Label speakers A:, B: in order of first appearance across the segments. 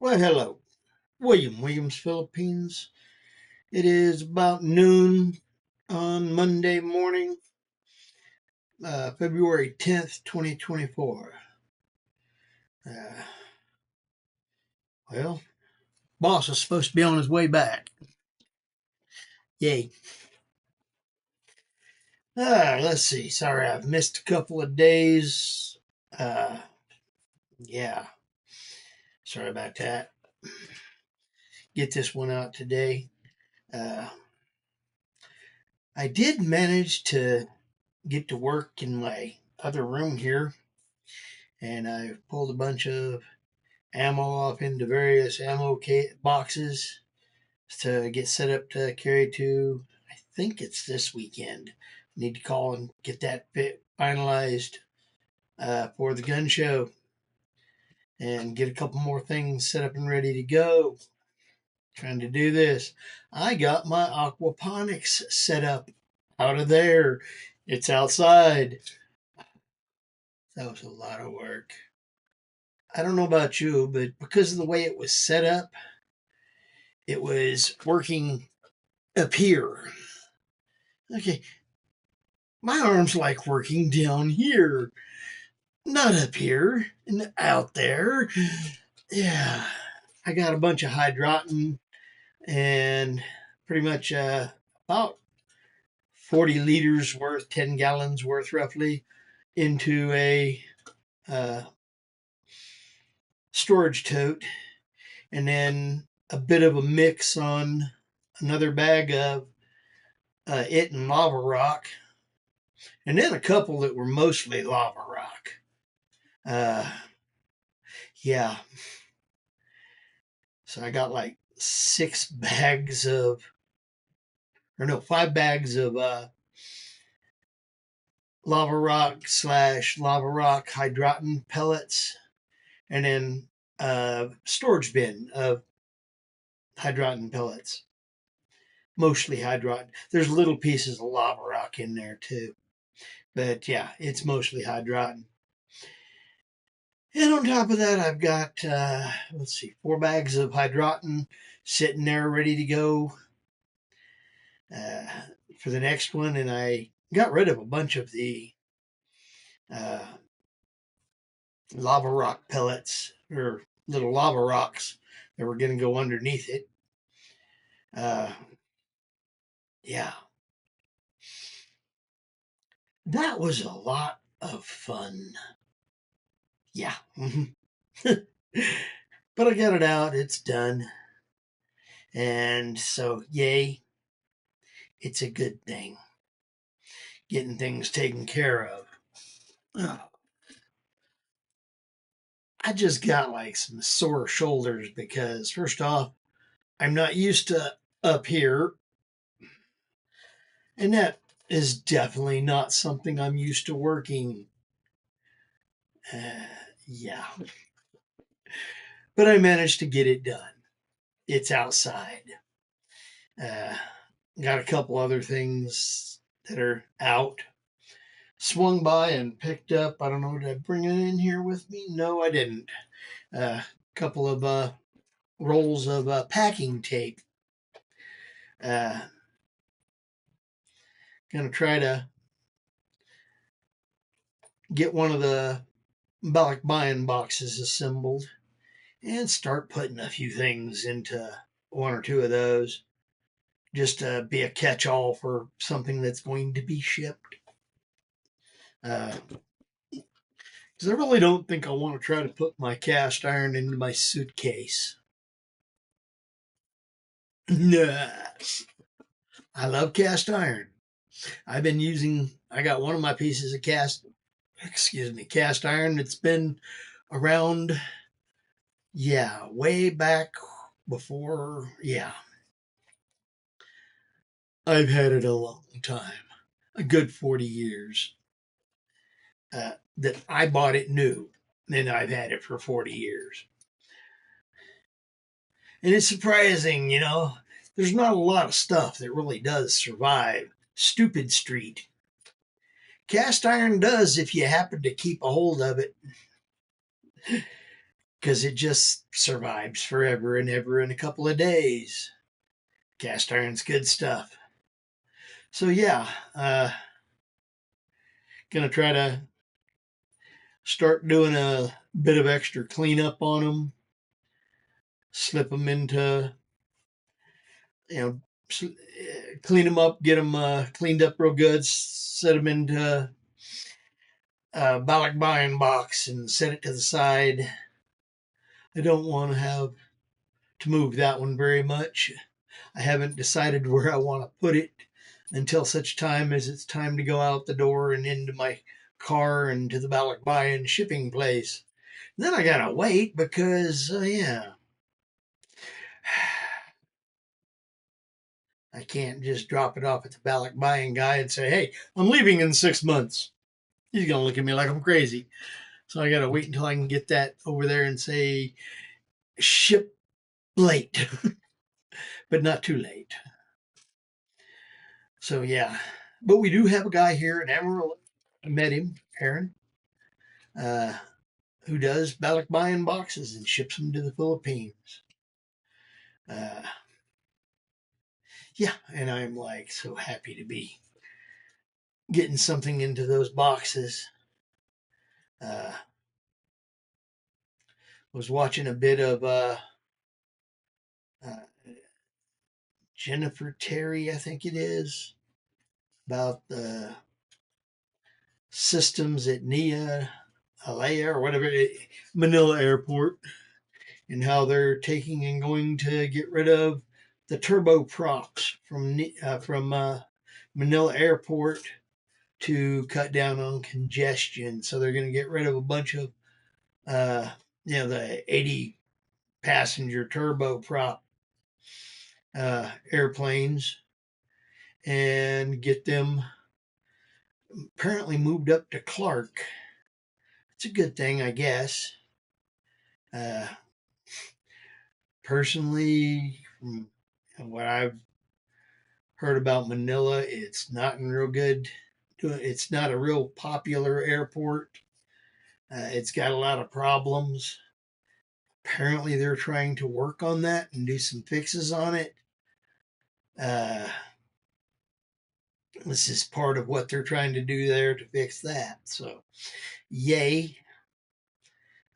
A: Well, hello, Williams, Philippines. It is about noon on Monday morning, February 10th, 2024. Uh, well, boss is supposed to be on his way back. Yay. Let's see. Sorry, I've missed a couple of days. Uh, yeah, sorry about that. Get this one out today. Uh, I did manage to get to work in my other room here, and I pulled a bunch of ammo off into various ammo boxes to get set up to carry to. I think it's this weekend. Need to call and get that finalized for the gun show and get a couple more things set up and ready to go. Trying to do this. I got my aquaponics set up out of there. It's outside. That was a lot of work. I don't know about you, but because of the way it was set up, it was working up here. Okay, my arms like working down here, not up here and out there. Yeah, I got a bunch of hydroton and pretty much about 40 liters worth, 10 gallons worth roughly, into a uh, storage tote, and then a bit of a mix on another bag of it and lava rock, and then a couple that were mostly lava rock. Uh, yeah, so I got like 6 bags of, or no, 5 bags of lava rock slash lava rock hydroton pellets, and then a storage bin of hydroton pellets, mostly hydroton. There's little pieces of lava rock in there too, but yeah, it's mostly hydroton. And on top of that, I've got, let's see, 4 bags of hydroton sitting there ready to go uh, for the next one. And I got rid of a bunch of the uh, lava rock pellets or little lava rocks that were going to go underneath it. Uh, yeah, that was a lot of fun. Yeah. But I got it out, it's done. And so, yay, it's a good thing getting things taken care of. Oh, I just got like some sore shoulders because, first off, I'm not used to up here, and that is definitely not something I'm used to working. Uh, yeah, but I managed to get it done. It's outside. Uh, got a couple other things that are out. Swung by and picked up. I don't know. Did I bring it in here with me? No, I didn't. A couple of rolls of packing tape. Uh, gonna try to get one of the bulk buying boxes assembled and start putting a few things into one or two of those, just to be a catch-all for something that's going to be shipped. Because I really don't think I want to try to put my cast iron into my suitcase. Nah, I love cast iron. I got one of my pieces of cast iron that's been around, yeah, way back before, yeah. I've had it a long time, a good 40 years. That I bought it new, and I've had it for 40 years. And it's surprising, there's not a lot of stuff that really does survive Stupid Street. Cast iron does if you happen to keep a hold of it. because it just survives forever and ever in a couple of days. Cast iron's good stuff. So yeah, gonna try to start doing a bit of extra cleanup on them, slip them into, you know, clean them up, get them cleaned up real good, set them into a balikbayan box and set it to the side. I don't want to have to move that one very much. I haven't decided where I want to put it until such time as it's time to go out the door and into my car and to the balikbayan shipping place. And then I gotta wait because, yeah, I can't just drop it off at the balikbayan guy and say, hey, I'm leaving in 6 months. He's going to look at me like I'm crazy. So I got to wait until I can get that over there and say, ship late, but not too late. So, yeah. But we do have a guy here in Amarillo. I met him, Aaron, uh, who does balikbayan boxes and ships them to the Philippines. Uh, yeah, and I'm like so happy to be getting something into those boxes. Uh, was watching a bit of uh, Jennifer Terry, I think it is, about the systems at NIA, Alea, or whatever, Manila Airport, and how they're taking and going to get rid of the turboprops from Manila Airport to cut down on congestion. So they're going to get rid of a bunch of, uh, the 80 passenger turboprop airplanes and get them apparently moved up to Clark. It's a good thing, I guess. Uh, Personally, from what I've heard about Manila, it's not in real good. It's not a real popular airport. It's got a lot of problems. Apparently, they're trying to work on that and do some fixes on it. Uh, this is part of what they're trying to do there to fix that. So, yay.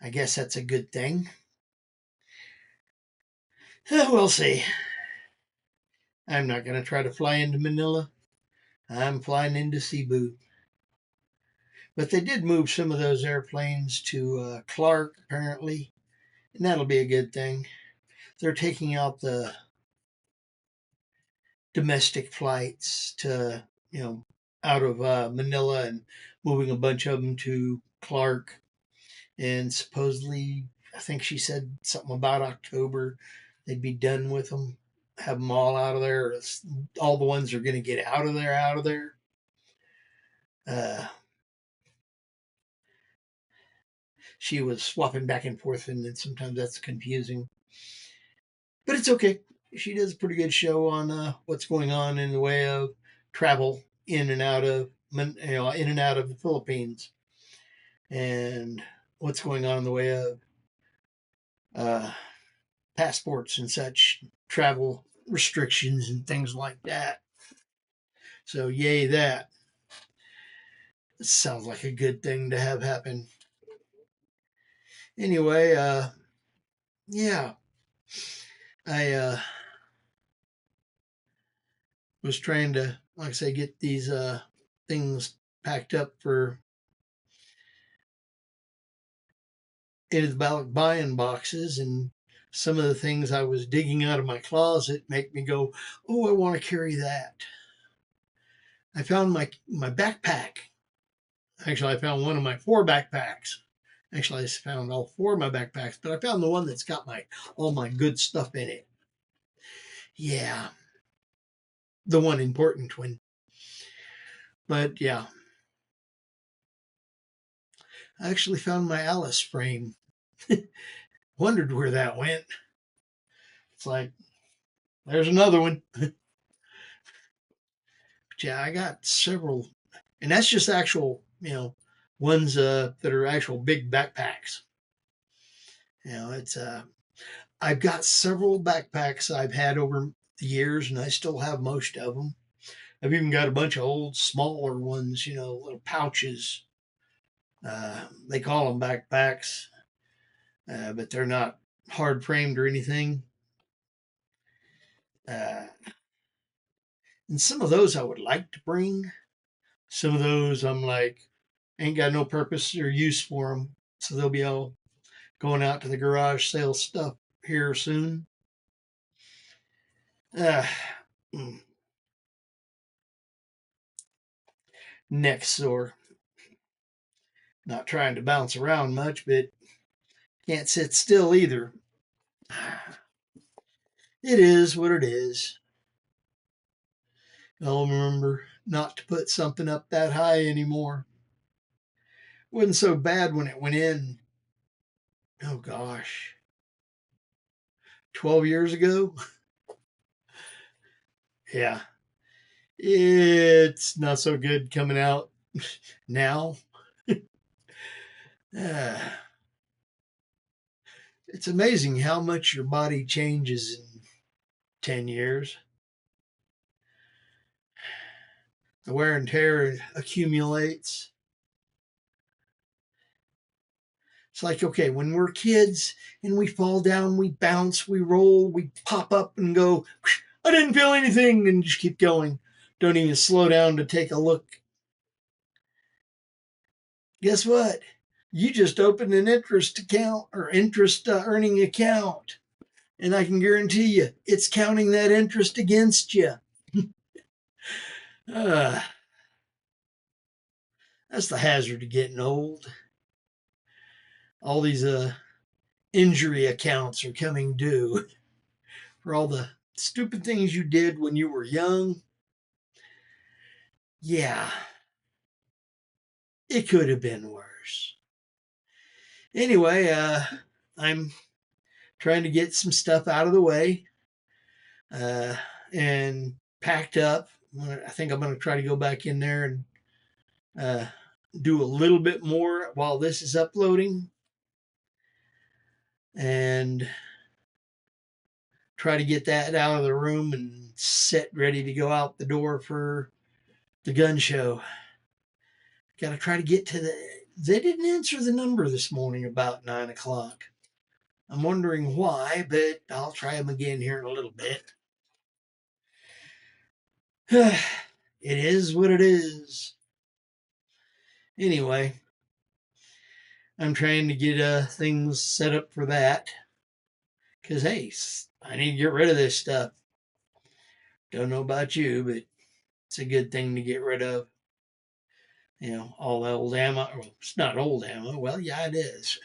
A: I guess that's a good thing. We'll see. I'm not going to try to fly into Manila. I'm flying into Cebu. But they did move some of those airplanes to Clark, apparently, and that'll be a good thing. They're taking out the domestic flights to, out of Manila and moving a bunch of them to Clark. And supposedly, I think she said something about October, they'd be done with them, have them all out of there. All the ones are going to get out of there. Uh, she was swapping back and forth, and then sometimes that's confusing. But it's okay. She does a pretty good show on what's going on in the way of travel in and out of the Philippines, and what's going on in the way of uh, passports and such, travel restrictions and things like that. So yay that. It sounds like a good thing to have happen. Anyway, yeah, I was trying to, like I say, get these things packed up for into the balikbayan boxes, and some of the things I was digging out of my closet make me go, oh, I want to carry that. I found my backpack. Actually, I found one of my 4 backpacks. Actually, I found all 4 of my backpacks, but I found the one that's got all my good stuff in it. Yeah, the one important one. But yeah, I actually found my Alice frame. Wondered where that went. It's like, there's another one. But yeah, I got several, and that's just actual, ones that are actual big backpacks. It's I've got several backpacks I've had over the years, and I still have most of them. I've even got a bunch of old, smaller ones, little pouches. They call them backpacks, but they're not hard framed or anything. Uh, and some of those I would like to bring. Some of those I'm like, ain't got no purpose or use for them. So they'll be all going out to the garage sale stuff here soon. Uh, Next sore. Not trying to bounce around much, but can't sit still either. It is what it is. I'll remember not to put something up that high anymore. Wasn't so bad when it went in. Oh gosh, 12 years ago. Yeah, it's not so good coming out now. Uh, it's amazing how much your body changes in 10 years. The wear and tear accumulates. It's like, okay, when we're kids and we fall down, we bounce, we roll, we pop up and go, I didn't feel anything, and just keep going. Don't even slow down to take a look. Guess what? You just opened an interest account or interest earning account. And I can guarantee you, it's counting that interest against you. uh, that's the hazard of getting old. All these injury accounts are coming due for all the stupid things you did when you were young. Yeah, it could have been worse. Anyway, I'm trying to get some stuff out of the way uh, and packed up. I think I'm going to try to go back in there and uh, do a little bit more while this is uploading and try to get that out of the room and set ready to go out the door for the gun show. Got to try to get to they didn't answer the number this morning about 9 o'clock. I'm wondering why, but I'll try them again here in a little bit. It is what it is. Anyway, I'm trying to get things set up for that. Because, hey, I need to get rid of this stuff. Don't know about you, but it's a good thing to get rid of. All the old ammo. Well, it's not old ammo. Well, yeah, it is.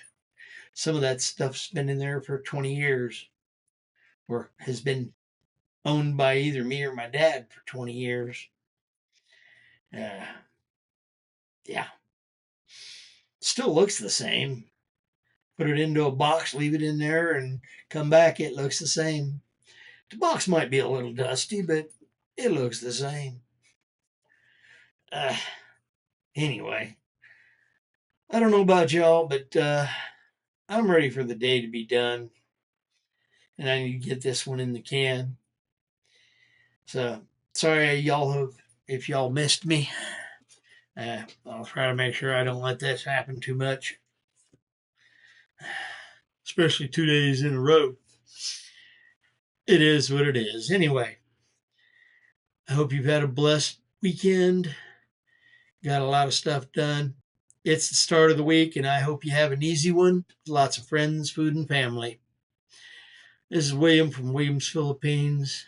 A: Some of that stuff's been in there for 20 years or has been owned by either me or my dad for 20 years. Yeah. Still looks the same. Put it into a box, leave it in there, and come back, it looks the same. The box might be a little dusty, but it looks the same. Anyway, I don't know about y'all, but I'm ready for the day to be done. And I need to get this one in the can. So, sorry, y'all, if y'all missed me. I'll try to make sure I don't let this happen too much. Especially 2 days in a row. It is what it is. Anyway, I hope you've had a blessed weekend. Got a lot of stuff done. It's the start of the week, and I hope you have an easy one. Lots of friends, food, and family. This is William from Williams, Philippines.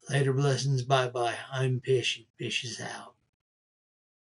A: Later blessings. Bye-bye. I'm Pish. Pish is out.